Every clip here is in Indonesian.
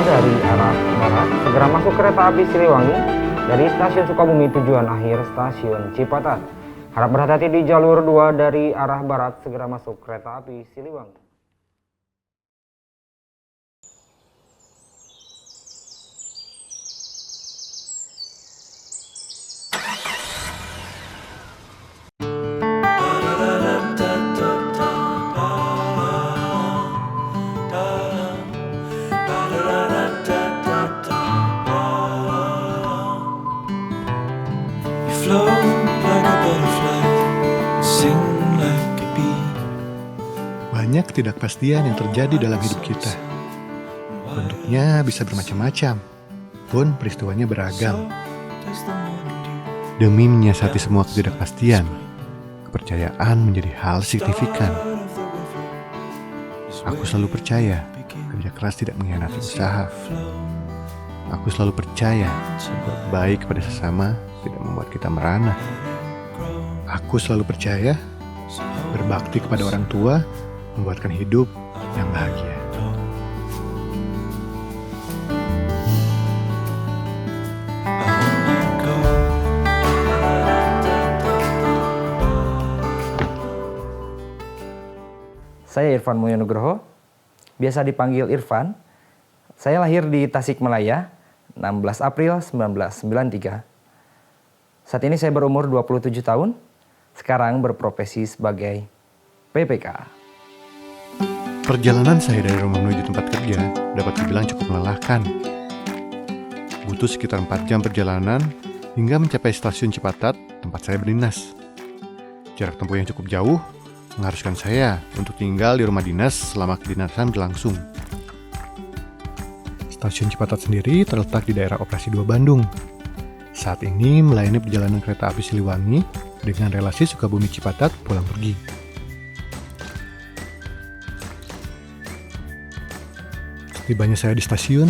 dari arah barat segera masuk kereta api Siliwangi dari stasiun Sukabumi tujuan akhir stasiun Cipatat. Harap berhati-hati di jalur 2 dari arah barat segera masuk kereta api Siliwangi. Banyak ketidakpastian yang terjadi dalam hidup kita. Bentuknya bisa bermacam-macam, pun peristiwanya beragam. Demi menyiasati semua ketidakpastian, kepercayaan menjadi hal signifikan. Aku selalu percaya, kerja keras tidak mengkhianati usaha. Aku selalu percaya, berbuat baik kepada sesama tidak membuat kita merana. Aku selalu percaya, berbakti kepada orang tua membuatkan hidup yang bahagia. Saya Irfan Mulyo Nugroho, biasa dipanggil Irfan. Saya lahir di Tasikmalaya, 16 April 1993. Saat ini saya berumur 27 tahun, sekarang berprofesi sebagai PPK. Perjalanan saya dari rumah menuju tempat kerja dapat dibilang cukup melelahkan. Butuh sekitar 4 jam perjalanan hingga mencapai stasiun Cipatat, tempat saya berdinas. Jarak tempuh yang cukup jauh mengharuskan saya untuk tinggal di rumah dinas selama kedinasan berlangsung. Stasiun Cipatat sendiri terletak di daerah Operasi 2 Bandung. Saat ini melayani perjalanan kereta api Siliwangi dengan relasi Sukabumi Cipatat pulang pergi. Setibanya saya di stasiun,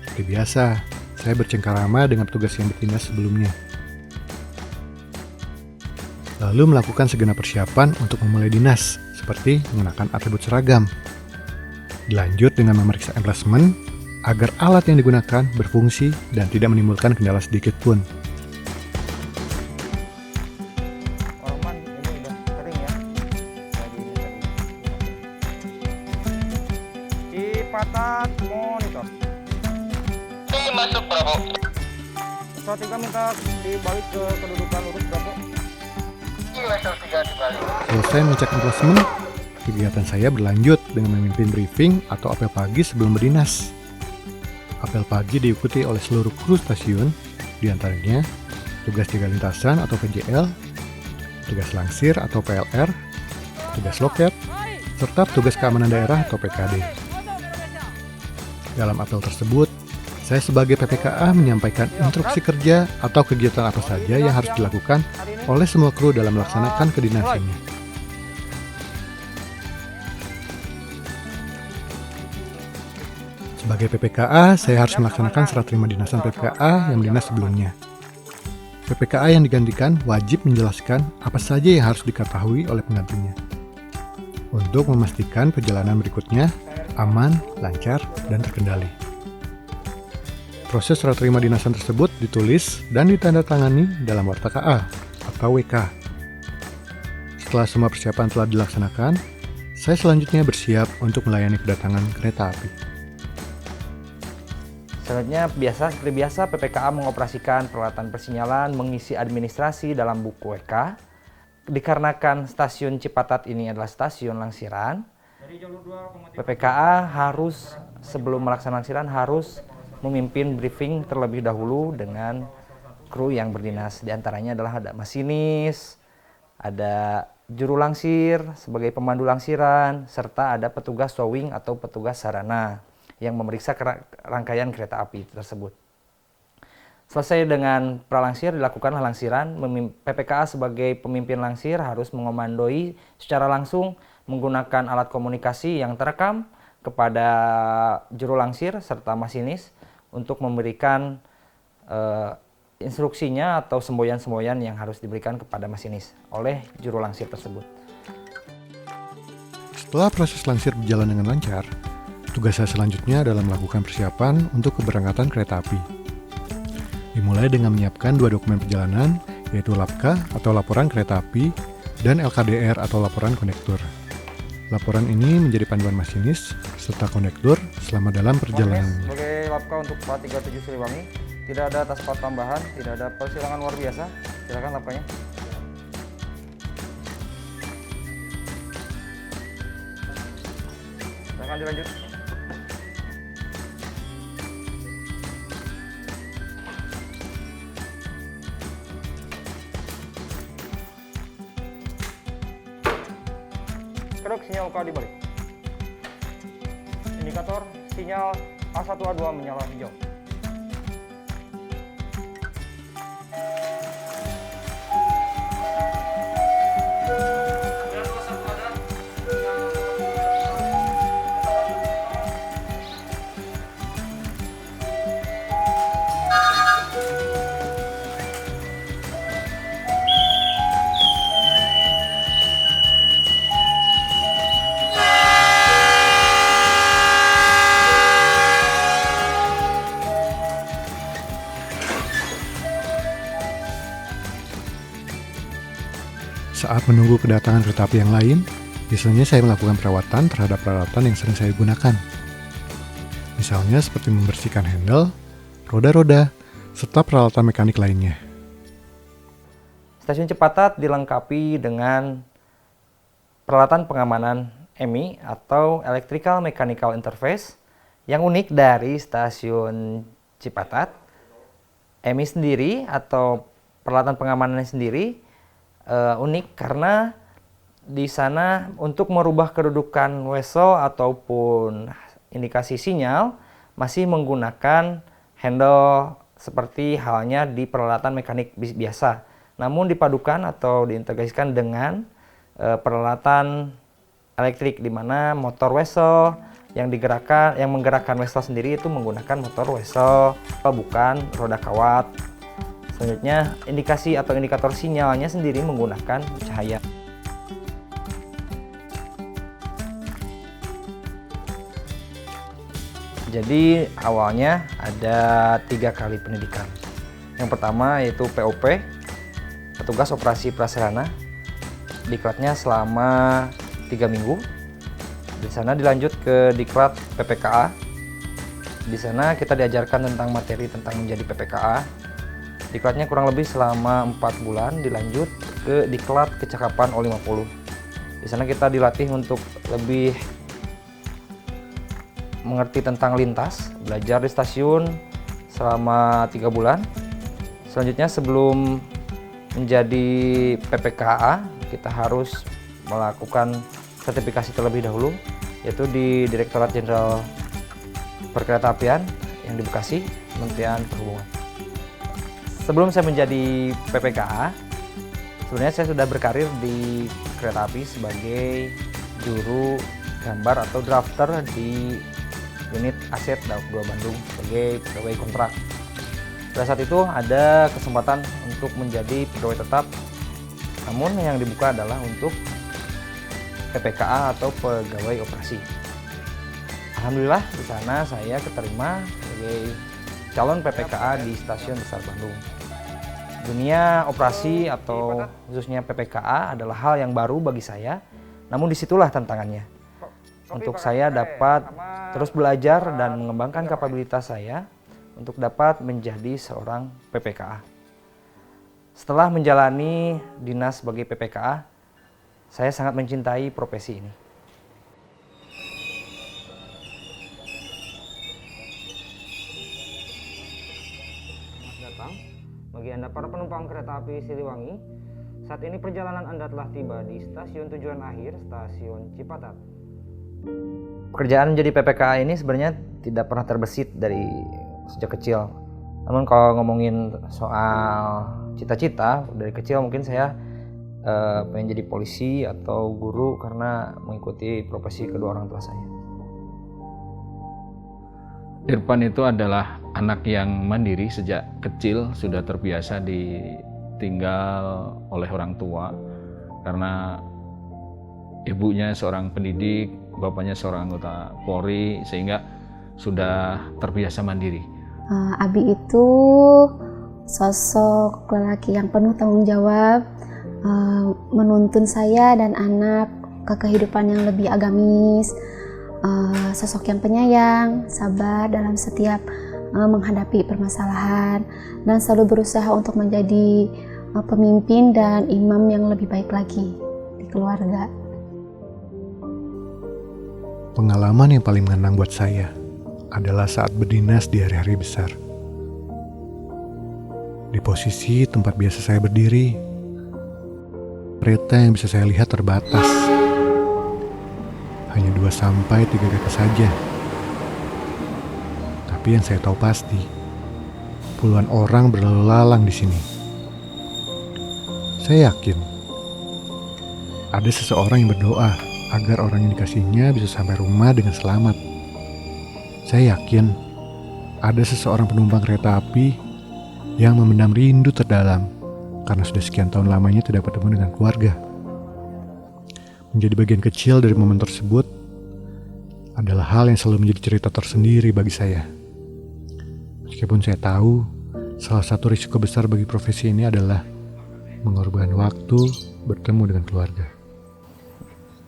seperti biasa, saya bercengkarama dengan petugas yang bertugas sebelumnya. Lalu melakukan segenap persiapan untuk memulai dinas, seperti mengenakan atribut seragam. Dilanjut dengan memeriksa emplasmen, agar alat yang digunakan berfungsi dan tidak menimbulkan kendala sedikit pun. Cipatat monitor. Masuk Bravo. Pesawat 3 minta dibalik ke kedudukan lurus Bravo. Level 3 dibalik. Selesai mengecek emplasmen, kegiatan saya berlanjut dengan memimpin briefing atau apel pagi sebelum berdinas. Apel pagi diikuti oleh seluruh kru stasiun, diantaranya tugas jaga lintasan atau PJL, tugas langsir atau PLR, tugas loket, serta tugas keamanan daerah atau PKD. Dalam apel tersebut, saya sebagai PPKA menyampaikan instruksi kerja atau kegiatan apa saja yang harus dilakukan oleh semua kru dalam melaksanakan kedinasannya. Sebagai PPKA, saya harus melaksanakan serah terima dinasan PPKA yang dinas sebelumnya. PPKA yang digantikan wajib menjelaskan apa saja yang harus diketahui oleh penggantinya, untuk memastikan perjalanan berikutnya aman, lancar, dan terkendali. Proses serah terima dinasan tersebut ditulis dan ditandatangani dalam Warta KA atau WK. Setelah semua persiapan telah dilaksanakan, saya selanjutnya bersiap untuk melayani kedatangan kereta api. Selanjutnya seperti biasa PPKA mengoperasikan peralatan persinyalan, mengisi administrasi dalam buku WK. Dikarenakan stasiun Cipatat ini adalah stasiun langsiran, PPKA harus sebelum melaksanakan langsiran harus memimpin briefing terlebih dahulu dengan kru yang berdinas. Di antaranya adalah ada masinis, ada juru langsir sebagai pemandu langsiran, serta ada petugas towing atau petugas sarana yang memeriksa rangkaian kereta api tersebut. Selesai dengan pralangsir, dilakukanlah langsiran. PPKA sebagai pemimpin langsir harus mengomandoi secara langsung menggunakan alat komunikasi yang terekam kepada juru langsir serta masinis untuk memberikan instruksinya atau semboyan-semboyan yang harus diberikan kepada masinis oleh juru langsir tersebut. Setelah proses langsir berjalan dengan lancar, Tugas saya selanjutnya adalah melakukan persiapan untuk keberangkatan kereta api. Dimulai dengan menyiapkan 2 dokumen perjalanan, yaitu LAPK atau laporan kereta api dan LKDR atau laporan kondektur. Laporan ini menjadi panduan masinis serta kondektur selama dalam perjalanan. Sebagai LAPK untuk Plat 37 Siliwangi, tidak ada atas plat tambahan, tidak ada persilangan luar biasa. Silakan LAPK-nya. Silakan dilanjut. Kedok sinyal K dibalik. Indikator sinyal A1 A2 menyala hijau. Saat menunggu kedatangan kereta api yang lain, biasanya saya melakukan perawatan terhadap peralatan yang sering saya gunakan. Misalnya seperti membersihkan handle, roda-roda, serta peralatan mekanik lainnya. Stasiun Cipatat dilengkapi dengan peralatan pengamanan EMI atau Electrical Mechanical Interface. Yang unik dari stasiun Cipatat, EMI sendiri atau peralatan pengamanannya sendiri unik karena di sana untuk merubah kedudukan wesel ataupun indikasi sinyal masih menggunakan handle seperti halnya di peralatan mekanik biasa. Namun dipadukan atau diintegrasikan dengan peralatan elektrik di mana motor wesel yang menggerakkan wesel sendiri itu menggunakan motor wesel, bukan roda kawat. Selanjutnya, indikasi atau indikator sinyalnya sendiri menggunakan cahaya. Jadi awalnya ada 3 kali pendidikan. Yang pertama yaitu POP, petugas operasi prasarana. Diklatnya selama 3 minggu. Di sana dilanjut ke diklat PPKA. Di sana kita diajarkan tentang materi tentang menjadi PPKA. Diklatnya kurang lebih selama 4 bulan, dilanjut ke diklat kecakapan O50. Di sana kita dilatih untuk lebih mengerti tentang lintas, belajar di stasiun selama 3 bulan. Selanjutnya sebelum menjadi PPKA, kita harus melakukan sertifikasi terlebih dahulu, yaitu di Direktorat Jenderal Perkeretaapian yang di Bekasi, Kementerian Perhubungan. Sebelum saya menjadi PPKA, sebenarnya saya sudah berkarir di kereta api sebagai juru gambar atau drafter di unit aset Daob 2 Bandung sebagai pegawai kontrak. Pada saat itu ada kesempatan untuk menjadi pegawai tetap, namun yang dibuka adalah untuk PPKA atau pegawai operasi. Alhamdulillah di sana saya keterima sebagai calon PPKA di Stasiun Besar Bandung. Dunia operasi atau khususnya PPKA adalah hal yang baru bagi saya, namun disitulah tantangannya. Untuk saya dapat terus belajar dan mengembangkan kapabilitas saya untuk dapat menjadi seorang PPKA. Setelah menjalani dinas sebagai PPKA, saya sangat mencintai profesi ini. Bagi Anda para penumpang kereta api Siliwangi, saat ini perjalanan Anda telah tiba di stasiun tujuan akhir, Stasiun Cipatat. Pekerjaan menjadi PPKA ini sebenarnya tidak pernah terbesit dari sejak kecil. Namun kalau ngomongin soal cita-cita, dari kecil mungkin saya pengen jadi polisi atau guru karena mengikuti profesi kedua orang tua saya. Irfan itu adalah anak yang mandiri sejak kecil, sudah terbiasa ditinggal oleh orang tua karena ibunya seorang pendidik, bapaknya seorang anggota Polri sehingga sudah terbiasa mandiri. Abi itu sosok lelaki yang penuh tanggung jawab, menuntun saya dan anak ke kehidupan yang lebih agamis, sosok yang penyayang, sabar dalam setiap menghadapi permasalahan, dan selalu berusaha untuk menjadi pemimpin dan imam yang lebih baik lagi di keluarga. Pengalaman yang paling mengenang buat saya adalah saat berdinas di hari-hari besar. Di posisi tempat biasa saya berdiri, kereta yang bisa saya lihat terbatas. Hanya 2-3 kereta saja. Tapi yang saya tahu pasti, puluhan orang berlalu lalang di sini. Saya yakin ada seseorang yang berdoa agar orang yang dikasihnya bisa sampai rumah dengan selamat. Saya yakin ada seseorang penumpang kereta api yang memendam rindu terdalam karena sudah sekian tahun lamanya tidak bertemu dengan keluarga. Menjadi bagian kecil dari momen tersebut adalah hal yang selalu menjadi cerita tersendiri bagi saya. Meskipun saya tahu salah satu risiko besar bagi profesi ini adalah mengorbankan waktu bertemu dengan keluarga.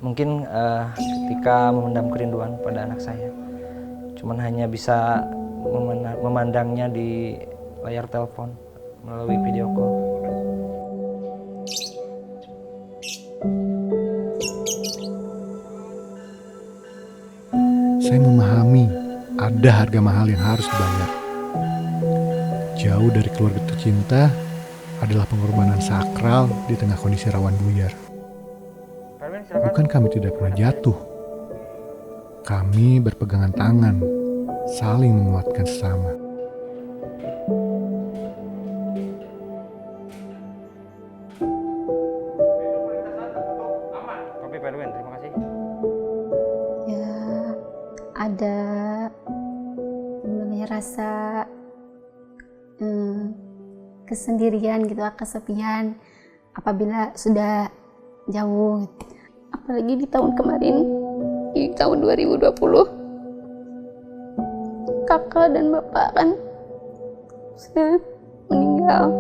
Mungkin ketika memendam kerinduan pada anak saya, cuman hanya bisa memandangnya di layar telepon melalui video call. Saya memahami ada harga mahal yang harus dibayar. Jauh dari keluarga tercinta adalah pengorbanan sakral di tengah kondisi rawan buyar. Bukan kami tidak pernah jatuh. Kami berpegangan tangan, saling menguatkan sesama. Kopi Pak Erwin, terima kasih. Ya, ada namanya rasa kesendirian gitu, kesepian apabila sudah jauh gitu. Apalagi di tahun kemarin, di tahun 2020, kakak dan bapak kan sudah meninggal.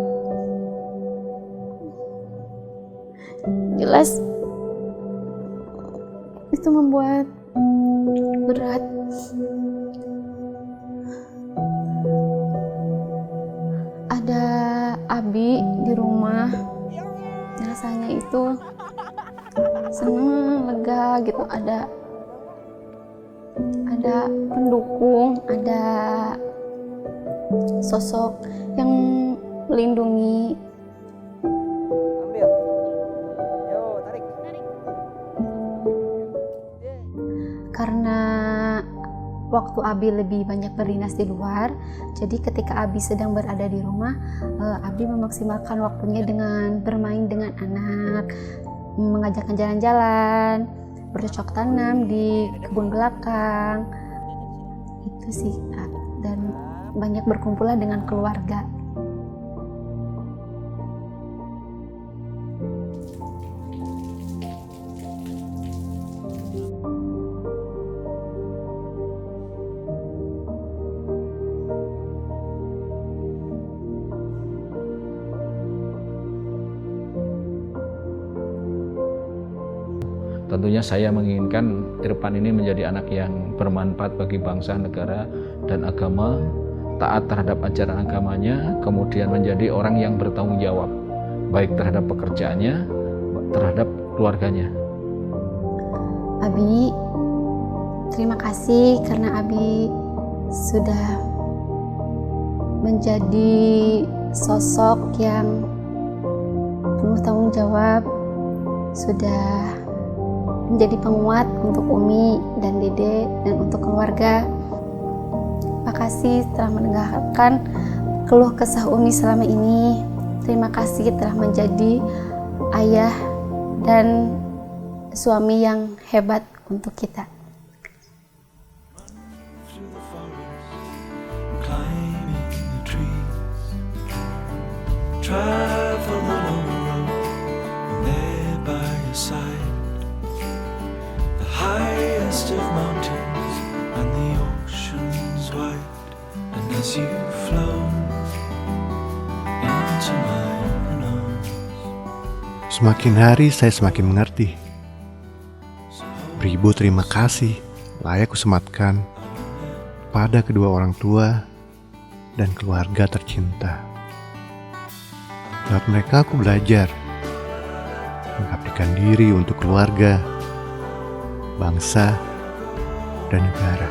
Jelas itu membuat berat. Ada Abi di rumah, rasanya itu senang, lega gitu. Ada pendukung, ada sosok yang melindungi. Ambil. Yo, tarik. Karena waktu Abi lebih banyak berdinas di luar, jadi ketika Abi sedang berada di rumah, Abi memaksimalkan waktunya dengan bermain dengan anak, mengajakkan jalan-jalan, bercocok tanam di kebun belakang, itu sih, dan banyak berkumpullah dengan keluarga. Tentunya saya menginginkan Irfan ini menjadi anak yang bermanfaat bagi bangsa, negara, dan agama, taat terhadap ajaran agamanya, kemudian menjadi orang yang bertanggung jawab, baik terhadap pekerjaannya, terhadap keluarganya. Abi, terima kasih karena Abi sudah menjadi sosok yang penuh tanggung jawab, sudah menjadi penguat untuk Umi dan Dede dan untuk keluarga. Terima kasih telah mendengarkan keluh kesah Umi selama ini. Terima kasih telah menjadi ayah dan suami yang hebat untuk kita. Travel along the road, and there by your side, the highest Semakin hari saya semakin mengerti. Beribu terima kasih layak kusematkan pada kedua orang tua dan keluarga tercinta. Lewat mereka aku belajar mengabdikan diri untuk keluarga, bangsa, dan negara.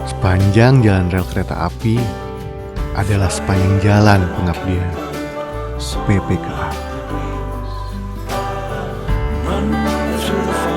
Sepanjang jalan rel kereta api adalah sepanjang jalan pengabdian. PPKA. Run through the